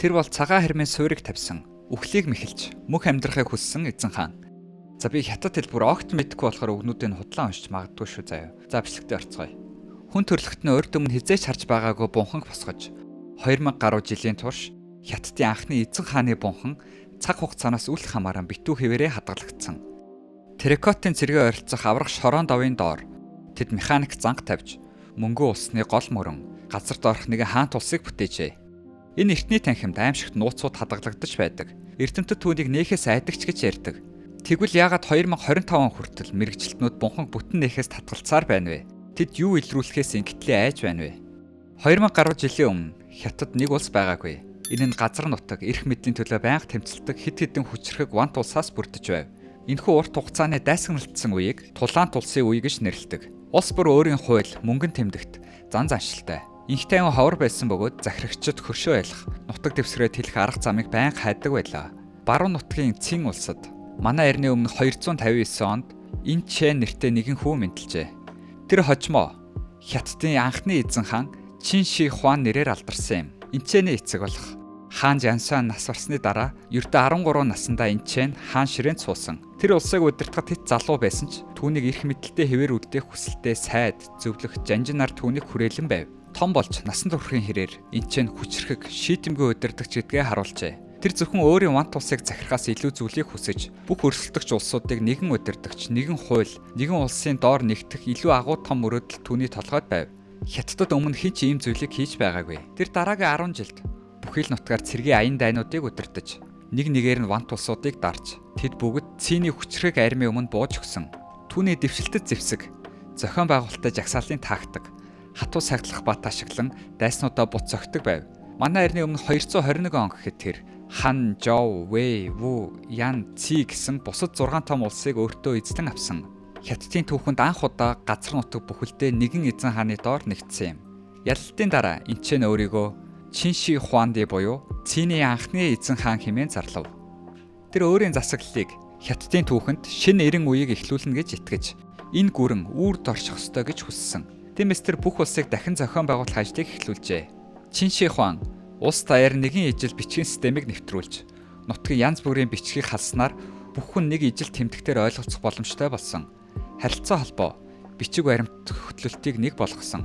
Тэр бол цагаан хэрмийн суурийг тавьсан, үхлийг мэхэлж, мөх амьдрахыг хүссэн эзэн хаан. За би хятад хэл бүр огт мэдэхгүй болохоор өгнүүдийг худлаа уншиж магадгүй шүү заяа. За бичлэгтээ орцгоё. Хүн төрлөخت нь урд өмнө хизээч харж байгаагүй бунхан босгож 2000 гаруй жилийн турш Хятадын анхны эзэн хааны бунхан цаг хугацаанаас үл хамааран битүү хэвээрээ хадгалагдсан. Терракотын цэргээ ойролцох аврах шорон давын доор тэд механик занг тавьж мөнгө улсны гол мөрөн газар доорх нэг хаан тулсыг бүтээжээ. Энэ эртний танхимд аимшигт нууцуд хадгалагдаж байдаг. Эрдэмтэд түүнийг нээхээс айдагч гэж ярьдаг. Тэгвэл яагаад 2025 он хүртэл мэрэгчлэтнүүд бунхан бүтэн нээхээс татгалцаар байна вэ? Тэд юу илрүүлэхээс ингэтлээ айж байна вэ? 2000 гаруй жилийн өмнө Хятад нэг улс байгаагүй. Энэ нь газар нутаг, эрх мэдлийн төлөө байнга тэмцэлдэг хэд хэдэн хүчрхэг ван тулсаас бүрдэж байв. Энэхүү урт хугацааны дайсагналтсан үеийг Тулаан тулсын үе гэж нэрлэдэг. Улс бүр өөрийн хууль, мөнгөн тэмдэгт зан заншилтай. Инхтэй ховор байсан бөгөөд захирагчид хөршөө байлах, нутаг дэвсгэрээ тэлэх арга замыг байнга хайдаг байлаа. Баруун нутгийн Цин улсад манай эртний өмнө 259 онд Инчэн нэртэй нэгэн хүү мэндэлжээ. Тэр хожимо Хятадын анхны эзэн хаан Чин Ши Хуан нэрээр алдарсан юм. Инчэний эцэг болох хаан Жансуан нас барсны дараа ердөө 13 наснда Инчэн хаан ширээнд суусан. Тэр улсыг удирдахад хэт залуу байсан ч түүнийг эрх мэдэлтэй хэвээр үлдээх хүсэлтэй сайд, зөвлөх, жанжинаар түүнийг хүрээлэн байв. Том болж насан туршийн хэрээр Инчэн хүчрхэг, шийтэмгүй удирдагч гэдгээ харуулжээ. Тэр зөвхөн өөрийн ван тулсыг захирахаас илүү зүйлийг хүсэж бүх өрсөлдөгч улсуудыг нэгэн удирдагч, нэгэн хууль, нэгэн улсын доор нэгтгэх илүү агуу том мөрөөдөл түүний толгойд байв. Хятадд өмнө хэн ч ийм зүйлийг хийж байгаагүй. Тэр дараагийн 10 жилд бүхэл нутгаар цэргийн аян дайнуудыг удирдах, нэг нэгээр нь ван тулсуудыг дарж, тэд бүгд Циний хүчрхэг армийн өмнө бууж өгсөн. Түүний дэвшилтэд зэвсэг, зохион байгуулалттай жагсаалын тактик, хатуу сахилах бат ашиглан дайснуудаа бут зогтөг байв. Манай эртний өмнө 221 он гэхэд тэр Хан, Жоу, Вэй, Ву, Ян, Ци гэсэн бусад 6 том улсыг өөртөө эзлэн авсан. Хятадын түүхэнд анх удаа газар нутаг бүхэлдээ нэгэн эзэн хааны доор нэгдсэн юм. Ялалтын дараа Инчэн өөрийгөө Чин Ши Хуанди буюу Цины анхны эзэн хаан хэмээн зарлав. Тэр өөрийн засаглалыг Хятадын түүхэнд шинэ 90 үеийг эхлүүлнэ гэж итгэж энэ гүрэн үрд орших ёстой гэж хүссэн. Тиймээс тэр бүх улсыг дахин зохион байгуулах ажлыг эхлүүлжээ. Чин Ши Хуан улс даяар нэгэн ижил бичгийн системийг нэвтрүүлж нутгийн янз бүрийн бичгийг халснаар бүх хүн нэг ижил тэмдэгтээр ойлголцох боломжтой болсон. Харилцаа холбоо, бичиг баримт хөтлөлтийг нэг болгосон.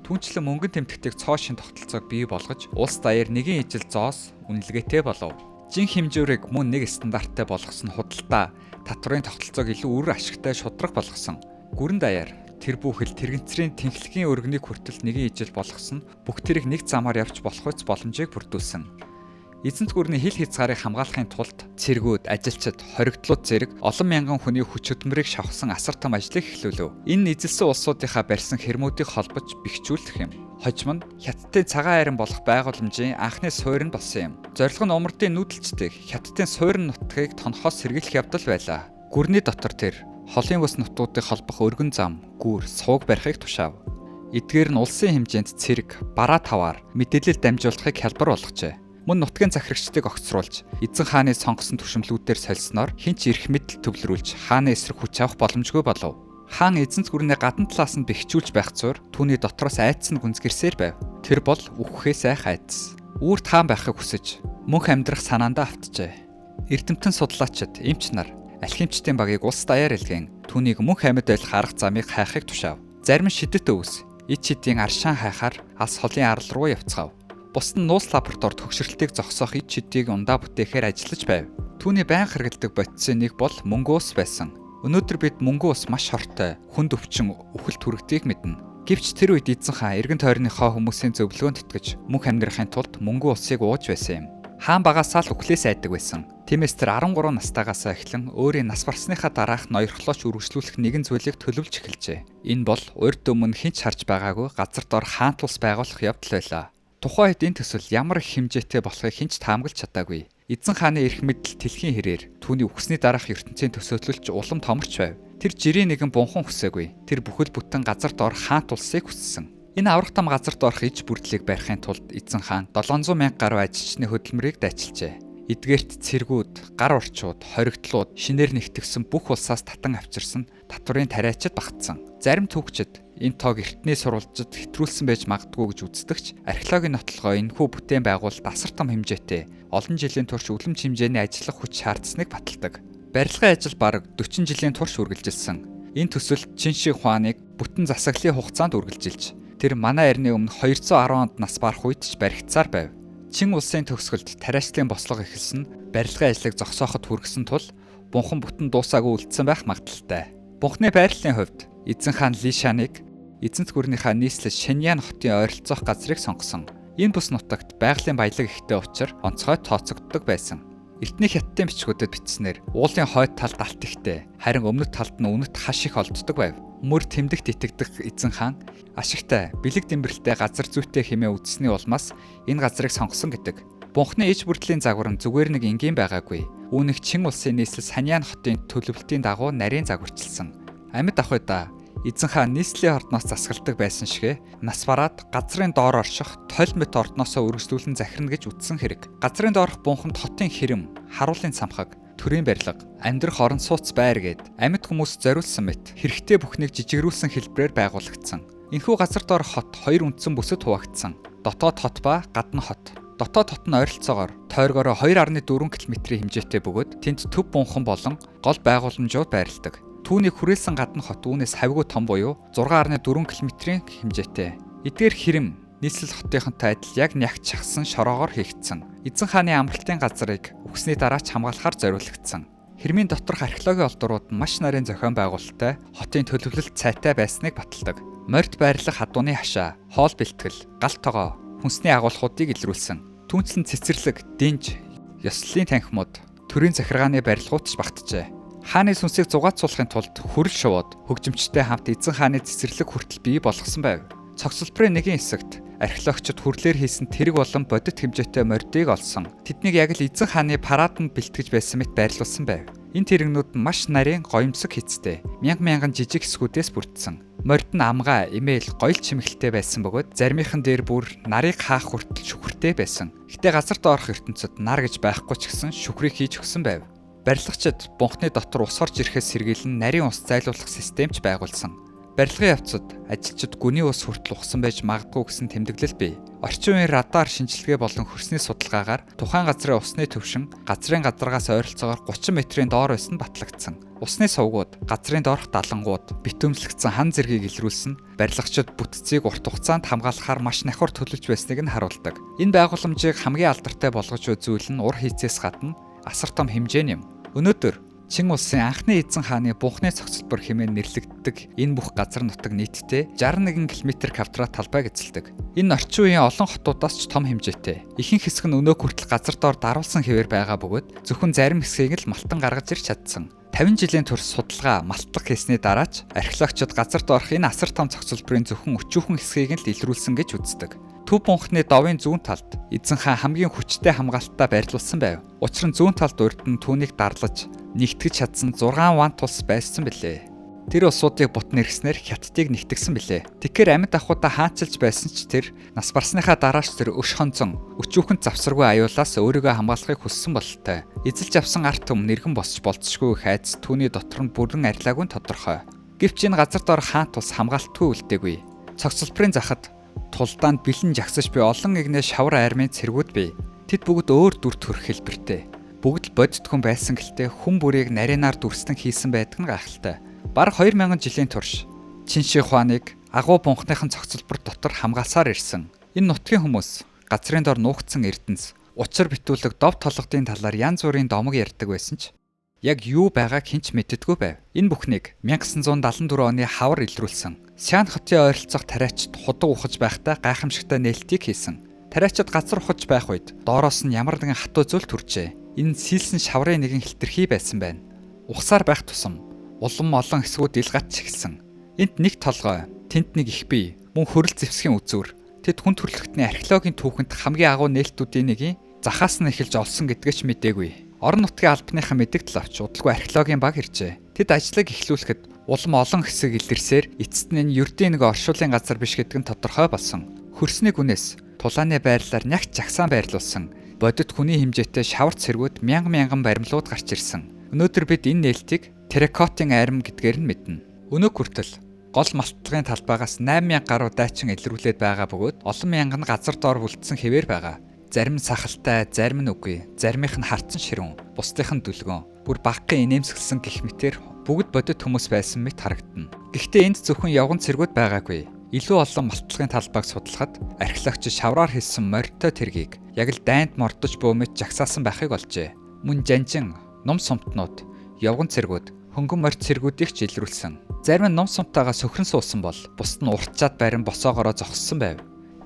Түүнчлэн мөнгөн тэмдэгтийг цоо шин тогтолцоог бий болгож улс даяар нэгэн ижил зоос үнэлгээтэй болов. Жин хэмжүүрийг мөн нэг стандарттай болгосон худалдаа, татврын тогтолцоог илүү үр ашигтай шударга болгосон. Гүрэн даяар тэр бүхэл тэрэгцрийн тэнхлэгийн өргөнийг хүртэл нэгэн ижил болгосон бүх тэрийг нэг замаар явж болох үс боломжийг бүрдүүлсэн. Эзэнт гүрний хил хязгаарыг хамгаалахын тулд цэргүүд, ажилчид, хоригдлууд зэрэг олон мянган хүний хүч хөдөлмөрийг шавхсан асар том ажлыг эхлүүлв. Энэ эзэлсэн улсуудынхаа барьсан хэрмүүдийг холбож бэхжүүлэх юм. Хожим нь Хятадын цагаан айран болох байгууламжийн анхны суурь нь болсон юм. Зорилго нь умардын нүүдэлчдийг Хятадын суурь нутгийг тонхоос сэргийлэх явдал байлаа. Гүрний дотор тэр холын бүс нутгуудыг холбох өргөн зам, гүүр, сууг барихыг тушаав. Эдгээр нь улсын хэмжээнд цэрэг, бараа таваар мэдээлэл дамжуулахыг хялбар болгожээ. Мөн нутгийн захирагчдыг огцруулж, эзэн хааны сонгосон түшимлүүдээр солисноор хинч эрх мэдэл төвлөрүүлж хааны эсрэг хүч авах боломжгүй болов. Хаан эзэнт гүрний гадна талаас нь бэхжүүлж байх зуур түүний дотроос айдас нь гүнзгэрсээр байв. Тэр бол үхэхээс айх айдас. Үүрт хаан байхыг хүсэж, мөнх амьдрах санаандаа автжээ. Эрдэмтэн судлаачид, эмч нар алхимчдын багийг улс даяар илгээн түүнийг мөнх амьд байх арга замыг хайхыг тушаав. Зарим шидэт өвс, ид шидийн аршаан хайхаар алс холын арал руу явцгаав. Бусд нь нууц лабораторид хөгшрөлтийг зогсоох ид шидийг ундаа бүтээхээр ажиллаж байв. Түүний байнга хэрэгэлдэг бодисын нэг бол мөнгө ус байсан. Өнөөдөр бид мөнгө ус маш хортой, хүнд өвчин, үхэл түрэгдгийг мэднэ. Гэвч тэр үед эзэн хаан эргэн тойрныхоо хүмүүсийн зөвлөгөөнд итгэж мөнх амьдрахын тулд мөнгө усыг ууж байсан юм. Хаан багасаа л үхлээс айдаг байсан. Тиймээс тэр 13 настайгаас эхлэн өөрийн нас барсныхаа дараах ноёрхлооч үргэлжлүүлэх нэгэн зүйлийг төлөвлөж эхэлжээ. Энэ бол урд өмнө хинч харж байгаагүй газар дор хаан тулс байгуулах явдал байлаа. Тухайн үед энэ төсөл ямар их хэмжээтэй болохыг хинч таамаглаж чадаагүй. Эзэн хааны эрх мэдэл тэлхийн хэрээр түүний үхсний дараах ертөнцийн төсөөлөлч улам томорч байв. Тэр жирийн нэгэн бунхан хүсээгүй. Тэр бүхэл бүтэн газар дор хаан тулсыг хүссэн. Энэ аврах том газар доорх иж бүрдлийг барихын тулд эзэн хаан 700 мянга гаруй ажилчны хөдөлмөрийг дайчилжээ. Эдгээрт цэргүүд, гар орчууд, хоригдлууд, шинээр нэгтгэсэн бүх улсаас татан авчирсан татврын тариачид багтсан. Зарим түүхчид энэ тоог эртний сурвалжид хэтрүүлсэн байж магадгүй гэж үздэгч археологийн нотлогоо энэхүү бүтээн байгуулалт асар том хэмжээтэй олон жилийн турш үлэмж хэмжээний ажиллах хүч шаардсныг баталдаг. Барилгын ажил бараг 40 жилийн турш үргэлжилсэн. Энэ төсөлд Чин Ши Хуаныг бүтэн засаглалын хугацаанд үргэлжилж тэр манай эртний өмнө 210 онд нас барах үед ч баригдсаар байв. Чин улсын төгсгөлд тариачлалын бослого эхэлсэн барилгын ажлыг зогсооход хүргэсэн тул бунхан бүтэн дуусаагүй үлдсэн байх магадaltaй. Бунханы байрлалын хувьд Эзэн хаан Ли Шаныг эзэнт гүрнийхээ нийслэл Шэньян хотын ойролцоох газрыг сонгосон. Энэ бус нутагт байгалийн баялаг ихтэй учраас онцгой тооцогддог байсан. Эртний хятадын бичгүүдэд бичснээр уулын хойд талд алт ихтэй, харин өмнөд талд нь үнэт хаш их олддог байв. Мөр тэмдэгт итгэдэг эзэн хаан ашигтай, бэлэг дэмбэрэлтэй газар зүйтэй хэмээн үзсний улмаас энэ газрыг сонгосон гэдэг. Бунханы иж бүрдлийн загвар нь зүгээр нэг энгийн байгаагүй. Үүнийг Чин улсын нийслэл Саньян хотын төлөвлөлтийн дагуу нарийн загварчилсан. Амьд ахуйда эзэн хаан нийслэлийн ордноос засгалдаг байсан шигэ нас бараад газрын доор орших толь мэт ордноосоо үргэлжлүүлэн захирна гэж үздсэн хэрэг. Газрын доорх бунханд хотын хэрэм, харуулын цамхаг, төрийн барилга, амьдрах орон сууц байр гээд амьд хүмүүс зориулсан мэт хэрэгтэй бүхнийг жижигрүүлсэн хэлбэрээр байгуулагдсан. Энэхүү газар доорх хот хоёр үндсэн бүсэд хуваагдсан. Дотоод хот ба гадна хот. Дотоод хот нь ойролцоогоор тойргоороо 2.4 км-ийн хэмжээтэй бөгөөд тэнд төв бунхан болон гол байгууламжууд байрладаг. Түүнийг хүрээлсэн гадна хот үүнээс хавьгүй том буюу 6.4 км-ийн хэмжээтэй. Эдгээр хэрэм нийслэл хотынхонтой адил яг нягт чагсан шороогоор хийгдсэн. Эзэн хааны амралтын газрыг үхсний дараа ч хамгаалахаар зориулагдсан. Хэрмийн доторх археологийн олдрууд маш нарийн зохион байгуулалттай хотын төлөвлөлт цайтай байсныг баталдаг. Морьд байрлах хадууны хашаа, хоол бэлтгэл, галт тогоо, хүнсний агуулгуудыг илрүүлсэн. Түүнчлэн цэцэрлэг, динж, ёслолын танхимууд, төрийн захиргааны барилгууд ч багтжээ. Хааны сүнсийг зугаацуулахын тулд хүрэл шувууд хөгжимчтэй хамт эзэн хааны цэцэрлэг хүртэл бий болгосон байв. Цогцлборын нэгэн хэсэгт археологчид хүрлээр хийсэн тэрэг болон бодит хэмжээтэй мордыг олсон. Тэднийг яг л эзэн хааны параданд бэлтгэж байсан мэт байрлуулсан байв. Энэ тэрэгнүүд нь маш нарийн гоёмсог хэцтэй, мянган жижиг хэсгүүдээс бүрдсэн. Морд нь амгаа, эмээл, гоёл чимэглэлтэй байсан бөгөөд заримынхан дээр бүр нарыг хаах хүртэл шүхэртэй байсан. Гэтэ газар доорх ертөнцид нар гэж байхгүй ч гэсэн шүхрийг хийж өгсөн байв. Барилгачид бунхны дотор ус орж ирэхээс сэргийлэн нарийн ус зайлуулах системч байгуулсан. Барилгын явцад ажилчид гүний ус хүртэл ухсан байж магадгүй гэсэн тэмдэглэл бий. Орчин үеийн радар шинжилгээ болон хөрсний судалгаагаар тухайн газрын усны төвшин газрын гадаргаас ойролцоогоор 30 метрийн доор байсан батлагдсан. Усны сувгууд, газрын доорх далангууд, битүүмслэгдсэн хан зэргийг илрүүлсэн барилгачид бүтцийг урт хугацаанд хамгаалахаар маш нахур төлөвлөж байсныг нь харуулдаг. Энэ байгууламжийг хамгийн алдартай болгож буй зүйл нь ур хийцээс гадна асар том хэмжээний юм. Өнөөдөр Чин улсын анхны эзэн хааны бунхны цогцлбор хэмээн нэрлэгддэг энэ бүх газар нутаг нийтдээ 61 км2 талбайг эзэлдэг. Энэ орчин үеийн олон хотуудаас ч том хэмжээтэй. Ихэнх хэсэг нь өнөө хүртэл газар доор даруулсан хэвээр байгаа бөгөөд зөвхөн зарим хэсгийг л малтан гаргаж ирж чадсан. 50 жилийн турш судалгаа, малтлах хийсний дараач археологчид газар доорх энэ асар том цогцлборын зөвхөн өчүүхэн хэсгийг л илрүүлсэн гэж үздэг. Төв бунхны довын зүүн талд эзэн хаан хамгийн хүчтэй хамгаалттай байрлуулсан байв. Учир нь зүүн талд урд нь түүнийг дарлаж нэгтгэж чадсан 6 ван тус байсан билээ. Тэр усуудыг бут нэргснээр хятадыг нэгтгсэн билээ. Тэгэхээр амьд ахуйдаа хаанчилж байсан ч тэр нас барсныхаа дараач тэр өш хонцон өчүүхэн завсаргүй аюулаас өөрийгөө хамгаалахыг хүссэн бололтой. Эзэлж авсан арт түмэн нэргэн босч болцшгүй хайц түүний дотор нь бүрэн арилаагүй тодорхой. Гэвч энэ газар доор хаан тус хамгаалтгүй үлдээгүй. Цогцлборын захад тулдаанд бэлэн жагсаж буй олон игнээ шавар армийн цэргүүд бий. Тэд бүгд өөр дүр төрх хэлбэртэй. Бүгд л бодит хүн байсан гэлтэй хүн бүрийг нарийнаар дүрстэн хийсэн байдаг нь гайхалтай. Бараг 2000 жилийн турш Чин Ши Хуаныг агуу бунхныхан цогцлбор дотор хамгаалсаар ирсэн. Энэ нутгийн хүмүүс газрын дор нуугдсан эрдэнэс, учир битүүлэг дов толгодын талаар янз бүрийн домог ярьдаг байсан ч яг юу байгааг хинч мэддэггүй байв. Энэ бүхнийг 1974 оны хавар илрүүлсэн. Сян хотын ойролцоох тариачид худаг ухаж байхдаа гайхамшигтай нээлтийг хийсэн. Тариачид газар ухаж байх үед доороос нь ямар нэгэн хатуу зүйл төржээ. Энэ сийлсэн шаврын нэгэн хилтерхий байсан байна. Ухсаар байх тусам улам олон хэсгүүд ил гатч эхэлсэн. Энд нэг толгой, тэнд нэг их бие, мөн хөрөл зэвсгийн үзүүр. Тэд хүн төрөлхтний археологийн түүхэнд хамгийн агуу нээлтүүдийн нэгийг захаас нь эхэлж олсон гэдгээ ч мэдээгүй. Орон нутгийн албаныхан мэдэгдэл авч удалгүй археологийн баг иржээ. Тэд ажлыг эхлүүлэхэд улам олон хэсэг илэрсээр эцэст нь энэ ердийн нэг оршуулгын газар биш гэдэг нь тодорхой болсон. Хөрсний гүнээс тулааны байрлалаар нягт жагсаан байрлуулсан бодит хүний хэмжээтэй шавар цэргүүд мянган баримлууд гарч ирсэн. Өнөөдөр бид энэ нээлтийг терракотын арим гэдгээр нь мэднэ. Өнөө хүртэл Гол малтлагын талбайгаас 8,000 гаруй дайчин илрүүлээд байгаа бөгөөд олон мянган газар доор үлдсэн хэвээр байгаа. Зарим нь сахалтай, зарим нь үгүй, заримынх нь хартсан ширүүн, бусдынх нь дүлгөн, бүр багахан инээмсэглсэн гэх мэтэр бүгд бодит хүмүүс байсан мэт харагдана. Гэхдээ энд зөвхөн явган цэргүүд байгаагүй. Илүү олон малтлагын талбайг судлахад археологч шавраар хийсэн морьтой тэргийг яг л дайнд мордож буумж жагсаасан байхыг олжээ. Мөн жанжин, ном сумтнууд, явган цэргүүд, хөнгөн морьт цэргүүдийг ч илрүүлсэн. Зарим нь ном сумтайгаа сөхрөн суусан бол бусд нь уртчаад барин босоогоороо зогссон байв.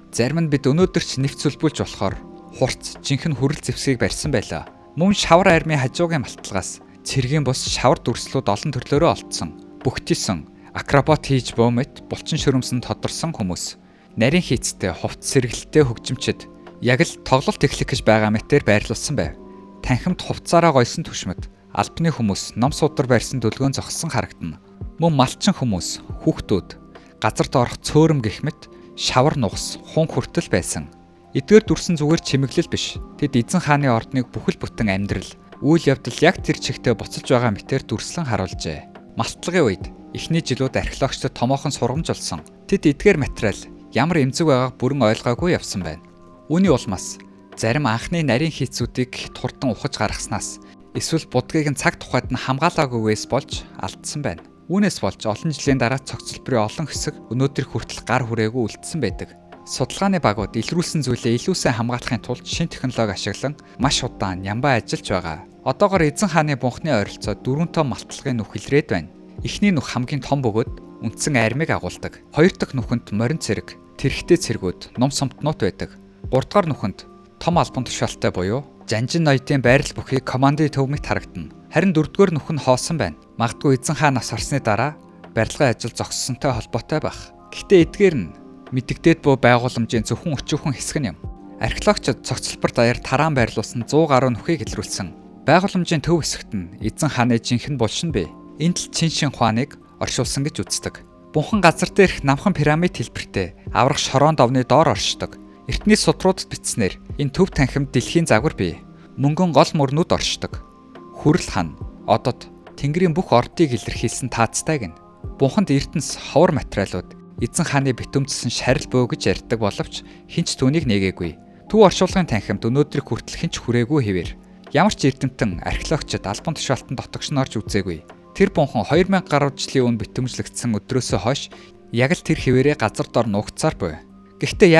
Зарим нь бид өнөөдөр ч нэвт сүлбүүлж болохоор хурц жинхэнэ хүрэл зэвсгийг барьсан байлаа. Мөн шавар армийн хажуугын малтлагаас цэргийн бус шавар дүрслүүд олон төрлөөрөө олдсон. Бүгтийсэн, акробат хийж буумт булчин шөрөмсөн тодорсон хүмүүс. Нарийн хийцтэй, хувц сэргэлттэй хөгжимчд яг л тоглолт эхлэх гэж байгаа мэтээр байрлуулсан байв. Танхимд хувцаараа гойсон түшмэд албаны хүмүүс ном судар барьсан дүлгөөн зогссон харагдана. Мөн малчин хүмүүс, хүүхдүүд, газар доорх цөөрөм гэх мэт шавар нугас, хун хүртэл байсан. Эдгээр дүрсэн зүгээр чимэглэл биш. Тэд эзэн хааны ордныг бүхэл бүтэн амьдрал, үйл явдал яг тэр чигтээ буцалж байгаа мэтээр дүрслэн харуулжээ. Малтлагын үед эхний жилүүд археологчдод томоохон сургамж олсон. Тэд эдгээр материал ямар эмзэг байгааг бүрэн ойлгоогүй явсан байна. Үүний улмаас зарим анхны нарийн хийцүүдийг хурдан ухаж гаргаснаас эсвэл будгийг нь цаг тухайд нь хамгаалаагүйгээс болж алдсан байна. Үүнээс болж олон жилийн дараа цогцлборын олон хэсэг өнөөдөр хүртэл гар хүрээгүй үлдсэн байдаг. Судалгааны багууд илрүүлсэн зүйлээ илүү сайн хамгаалахын тулд шинэ технологи ашиглан маш удаан нямбаа ажиллаж байгаа. Одоогоор эзэн хааны бунхны ойролцоо 4 том малтлагын нүх илрээд байна. Эхний нүх хамгийн том бөгөөд үндсэн армийг агуулдаг. Хоёр дахь нүхэнд морин цэрэг, тэрхтээ цэргүүд, ном сумтнууд байдаг. 3 дахь нүхэнд том албан тушаалтай буюу жанжин ноёдын байрал бүхий командын төв мэт харагдана. Харин 4 дугаар нүх нь хоосон байна. Магадгүй эзэн хаан нас барсны дараа барилгын ажил зогссонтой холбоотой байх. Гэхдээ эдгээр нь мэдэгдээд буй байгууламжийн зөвхөн өчүүхэн хэсэг нь юм. Археологчид цогцлбор даяар тараан байрлуулсан 100 гаруй нүхийг илрүүлсэн. Байгууламжийн төв хэсэгт нь эзэн хааны жинхэнэ булшин бий. Энд л чин шин хуаныг оршуулсан гэж үздэг. Бунхан газар дээрх намхан пирамид хэлбэртэй аврах шороон довны доор оршдог. Эртний судруудад бичснээр энэ төв танхимд дэлхийн загвар бий. Мөнгөн гол мөрнүүд оршдог. Хүрэл хан, одод, тэнгэрийн бүх ордыг илэрхийлсэн таацтай гин. Бунханд эрдэнэс ховор материалууд эзэн хааны битүүмдсэн шарил бөө гэж ярьдаг боловч хинч түүнийг нээгээгүй. Төв оршуулгын танхимд өнөөдрийг хүртэл хинч хүрээгүй хэвээр. Ямар ч эрдэмтэн археологчид албан тушаалтанд дотогш норж үзээгүй. Тэр бунхан 2000 гаруй жилийн өмнө битүүмжлэгдсэн өдрөөсөө хойш яг л тэр хэвээрээ газар дор нуугдсаар буй. Гэхдээ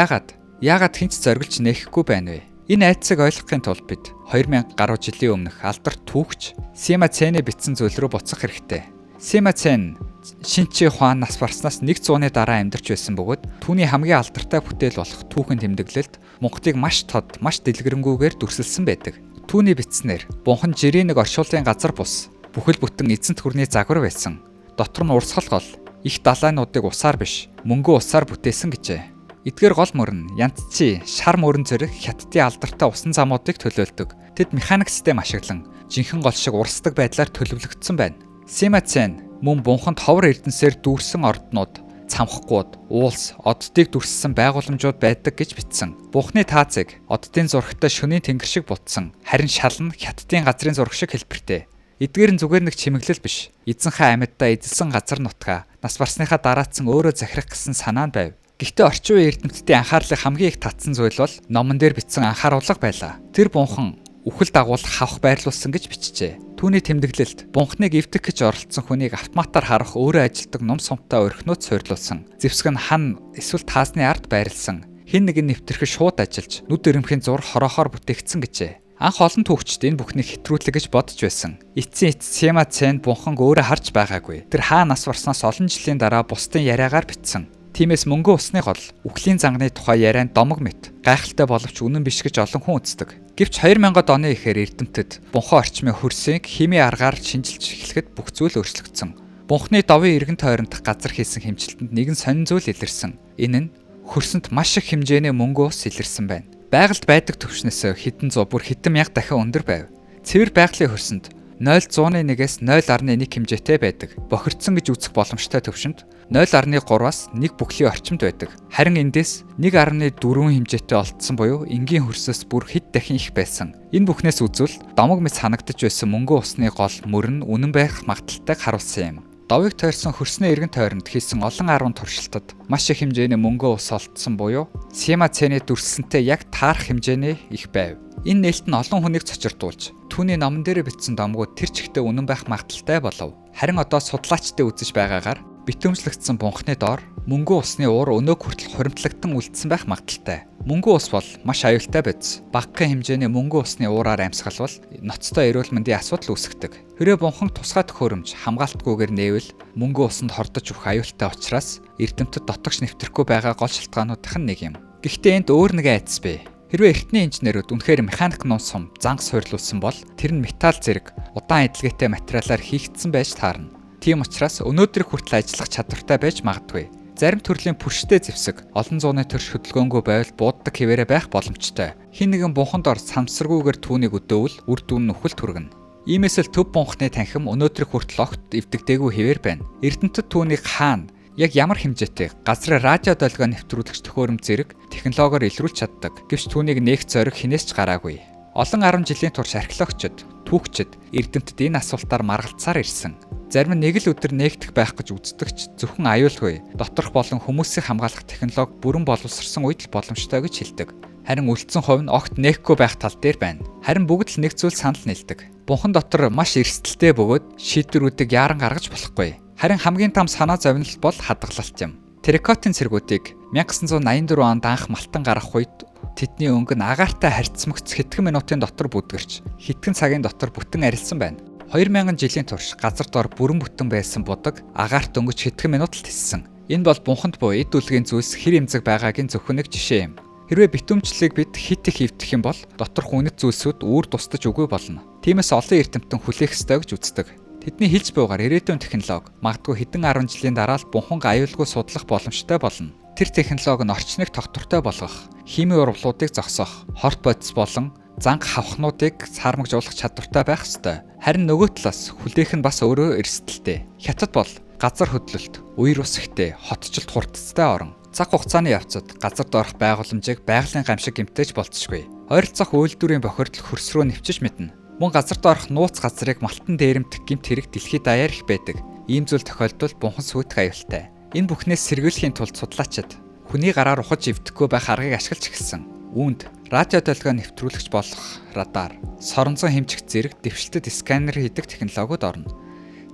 яагаад хинч зориглож нээхгүй байна вэ? Энэ айдсыг ойлгохын тулд бид 2000 гаруй жилийн өмнөх алдарт түүхч Сима Цэний бичсэн зүйл рүү буцах хэрэгтэй. Сима Цэн Шинчи Хуан нас барснаас 100-ны дараа амьдарч байсан бөгөөд түүний хамгийн алдартай бүтээл болох түүхэн тэмдэглэлд Монголыг маш тод, маш дэлгэрэнгүйгээр дүрсэлсэн байдаг. Түүний бичснээр бунхан жирийн нэг оршуулгын газар бус бүхэл бүтэн эзэнт хүрний загвар байсан. Дотор нь урсгал гол, их далайнуудыг усаар биш, мөнгөө усаар бүтээсэн гэжээ. Эдгээр гол мөрн, янтчи, шар мөрөн зэрэг хятадын алдартай усан замуудыг төлөөлдөг. Тэд механик систем ашиглан жинхэнэ гол шиг урсдаг байдлаар төлөвлөгдсөн байна. Сима Цэн мөн бунханд ховор эрдэнсээр дүүрсэн орднууд, цамхгууд, уулс, оддыг дүрссэн байгууламжууд байдаг гэж бичсэн. Бунхны таацыг оддын зурагтай шөнийн тэнгэр шиг бутсан. Харин шал нь хятадын газрын зураг шиг хэлбэртэй. Эдгээр нь зүгээр нэг чимэглэл биш. Эзэн хаан амьдаа эзэлсэн газар нутгаа нас барсныхаа дараацсан өөрөө захирах гэсэн санаа нь байв. Гэхдээ орчин үеийн эрдэмтдийн анхаарлыг хамгийн их татсан зүйл бол номон дээр бичсэн анхааруулга байлаа. Тэр бунхан үхэл дагуулах хавх байрлуулсан гэж бичжээ. Түүний тэмдэглэлд бунхныг эвдэх гэж оролцсон хүнийг автоматар харах өөрөө ажилдаг ном сумтай орхинууд суйрлуулсан. Зэвсэг нь хан эсвэл таасны ард байрлсан. Хин нэг нь нэвтэрхэ шууд ажиллаж нүд өрөмхийн зур хороохоор бүтээгдсэн гэжээ. Анх олон түүхчид энэ бүхнийг хэтрүүлэг гэж бодож байсан. Эцсийн Сима Цэн бунхан өөрөө харж байгаагүй. Тэр хаа нас барснаас олон жилийн дараа бусдын яриагаар бичсэн. Тиймээс мөнгө усны гол, үхлийн занганы тухай ярианд домог мэт, гайхалтай боловч үнэн биш гэж олон хүн үздэг. Гэвч 2000-ад оны эхээр эрдэмтэд бунхан орчмын хөрсийг химийн аргаар шинжилж эхлэхэд бүх зүйл өөрчлөгдсөн. Бунхны довын эргэн тойрондох газар хийсэн хэмжилтэнд нэгэн сонин зүйл илэрсэн. Энэ нь хөрсөнд маш их хэмжээний мөнгө ус илэрсэн байна. Байгальд байдаг төвшнөөс хэдэн зуун бүр хэдэн мянга дахин өндөр байв. Цэвэр байгалийн хөрсөнд 0.1-ээс 0.1 хэмжээтэй байдаг. Бохирдсон гэж үзэх боломжтой төвшөнд 0.3-аас 1 бүхлийн орчимд байдаг. Харин эндээс 1.4 хэмжээтэй олдсон буюу энгийн хөрсөөс бүр хэд дахин их байсан. Энэ бүхнээс үзвэл домог мэт санагдаж байсан мөнгө усны гол мөрөн үнэн байх магадaltaйг харуулсан юм. Довыг тойрсон хөрснөө эргэн тойронд хийсэн олон 10 туршилтад маш их хэмжээний мөнгө ус олдсон буюу Сима цэний дүрслэнтэй яг таарах хэмжээний их байв. Энэ нээлт нь олон хүнийг цочирдуулж түүний номон дээр бичсэн домгууд тэр чигтээ үнэн байх магадaltaй болов. Харин одоо судлаачдын үзэж байгаагаар битүүмжлэгдсэн бунхны доор мөнгө усны уур өнөөг хүртэл хуримтлагдсан үлдсэн байх магадaltaй. Мөнгө ус бол маш аюултай биз. Багахан хэмжээний мөнгө усны уураар амьсгалвал ноцтой эрүүл мэндийн асуудал үүсгдэг. Хэрвээ бунхан тусгай төхөөрөмж хамгаалтгүйгээр нээвэл мөнгө усанд хордож өгөх аюултай учраас эрдэмтэд дотогш нэвтрэхгүй байгаа гол шалтгаануудын нэг юм. Гэхдээ энд өөр нэг айдас бий. Хэрвээ эртний инженерүүд үнэхээр механик нум сум занг суйрлуулсан бол тэр нь металл зэрэг удаан эдлгээтэй материалаар хийгдсэн байж таарна. Тийм учраас өнөөдөр хүртэл ажиллах чадвартай байж магадгүй. Зарим төрлийн пүрштэй зэвсэг олон зууны төрш хөдөлгөөнгүй байвал бууддаг хэвээрээ байх боломжтой. Хин нэгэн бунханд ор самсаргүйгээр түүнийг өдөөвөл үр дүн нь үхэлт хүргэнэ. Иймээс л төв бунхны танхим өнөөдөр хүртэл огт эвдэгдээгүй хэвээр байна. Эрдэмтэд түүнийг хаана яг ямар хэмжээтэй газрын радио долгио нэвтрүүлэгч төхөөрөмж зэрэг технологиор илрүүлж чаддаг. Гэвч түүнийг нээх зориг хинээс ч гараагүй. Олон 10 жилийн турш археологчид, түүхчид эрдэмтэд энэ асуултаар маргалцаар ирсэн. Зарим нь нэг л өдөр нээгдэх байх гэж үздэгч зөвхөн аюулгүй. Доторх болон хүмүүсийг хамгаалах технологи бүрэн боловсрсон үед л боломжтой гэж хэлдэг. Харин үлдсэн хувь нь огт нээхгүй байх тал дээр байна. Харин бүгд л нэг зүйл санал нийлдэг. Бунхан дотор маш эрсдэлтэй бөгөөд шийдвэрүүдийг яаран гаргаж болохгүй. Харин хамгийн том санаа зовнилт бол хадгалалт юм. Терракотын цэргүүдийг 1984 онд анх малтан гаргах үед тэдний өнгө нь агаартай харьцмагц хэдхэн минутын дотор бүдгэрч хэдхэн цагийн дотор бүтэн арилсан байна. 2000 жилийн турш газар дор бүрэн бүтэн байсан будаг агаарт өнгөж хэдхэн минут л тиссэн. Энэ бол бунханд буй эд үлгийн зүйлс хэр эмзэг байгаагийн зөвхөн нэг жишээ юм. Хэрвээ битүүмжлэлийг бид хит их эвдэх юм бол доторх үнэт зүйлсүүд үүр тусдаж үгүй болно. Тиймээс олон эрдэмтэн хүлээх ёстой гэж үздэг. Тэдний хэлж буйгаар ирээдүйн технологи магадгүй хэдэн 10 жилийн дараа л бунханг аюулгүй судлах боломжтой болно. Тэр технологи нь орчныг тогтвортой болгох, химийн урвалуудыг зогсоох, хорт бодис болон занг хавхнуудыг саармагжуулах чадвартай байх ёстой. Харин нөгөө талаас хүлээх нь бас өөрөө эрсдэлтэй. Хятад бол газар хөдлөлт, үер ус ихтэй, хотчлолт хурдцтай орон. Цаг хугацааны явцад газар доорх байгууламжийг байгалийн гамшиг гэмтэж болцсогүй. Ойролцоох үйлдвэрийн бохирдол хөрс рүү нэвчиж мэднэ. Мөн газар доорх нууц газрыг малтан дээрэмдэх гэмт хэрэг дэлхийд даяар их байдаг. Ийм зүйл тохиолдолд бунхан сүйтгэх аюултай. Энэ бүхнээс сэргийлэхийн тулд судлаачид хүний гараар ухаж эвдэхгүй байх аргыг ашиглаж эхэлсэн. Үүнд радио долгио нэвтрүүлэгч болох радар, соронзон хэмжигч зэрэг дэвшилтэд сканер хийдэг технологиуд орно.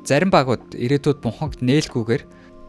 Зарим багууд ирээдүйд бунханг нээлгүйгээр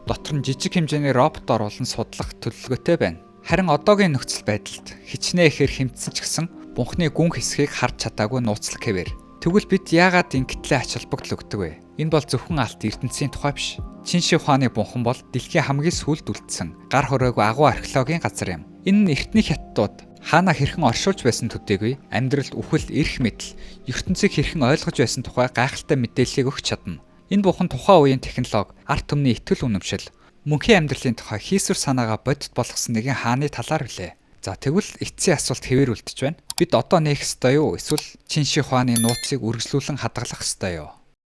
дотор нь жижиг хэмжээний робот оруулан судлах төлөвлөгөөтэй байна. Харин одоогийн нөхцөл байдалд хичнээн ихээр хэмтсэн ч гэсэн бунхны гүн хэсгийг харж чадаагүй нууцлаг хэвээр. Тэгвэл бид яагаад ингэтлээ ач холбогдол өгдөг вэ? Энэ бол зөвхөн алт эрдэнэсийн тухай биш. Чин Ши Хуаны бунхан бол дэлхийн хамгийн сүүлд үлдсэн гар хороогүй агуу археологийн газар юм. Энэ нь эртний хятадууд хаана хэрхэн оршуулж байсан төдийгүй амьдралд үхэл, эрх мэдэл, ертөнцийг хэрхэн ойлгож байсан тухай гайхалтай мэдээллийг өгч чадна. Энэ бухан тухайн үеийн технологи, арт түмний итгэл үнэмшил, мөнхийн амьдралын тухай хийсвэр санаагаа бодит болгосон нэгэн хааны талаар билээ. За тэгвэл эцсийн асуулт хэвээр үлдэж байна. Бид одоо нээх ёстой юу? Эсвэл Чин Ши Хуаны нууцыг үргэлжлүүлэн хадгалах ёстой юу?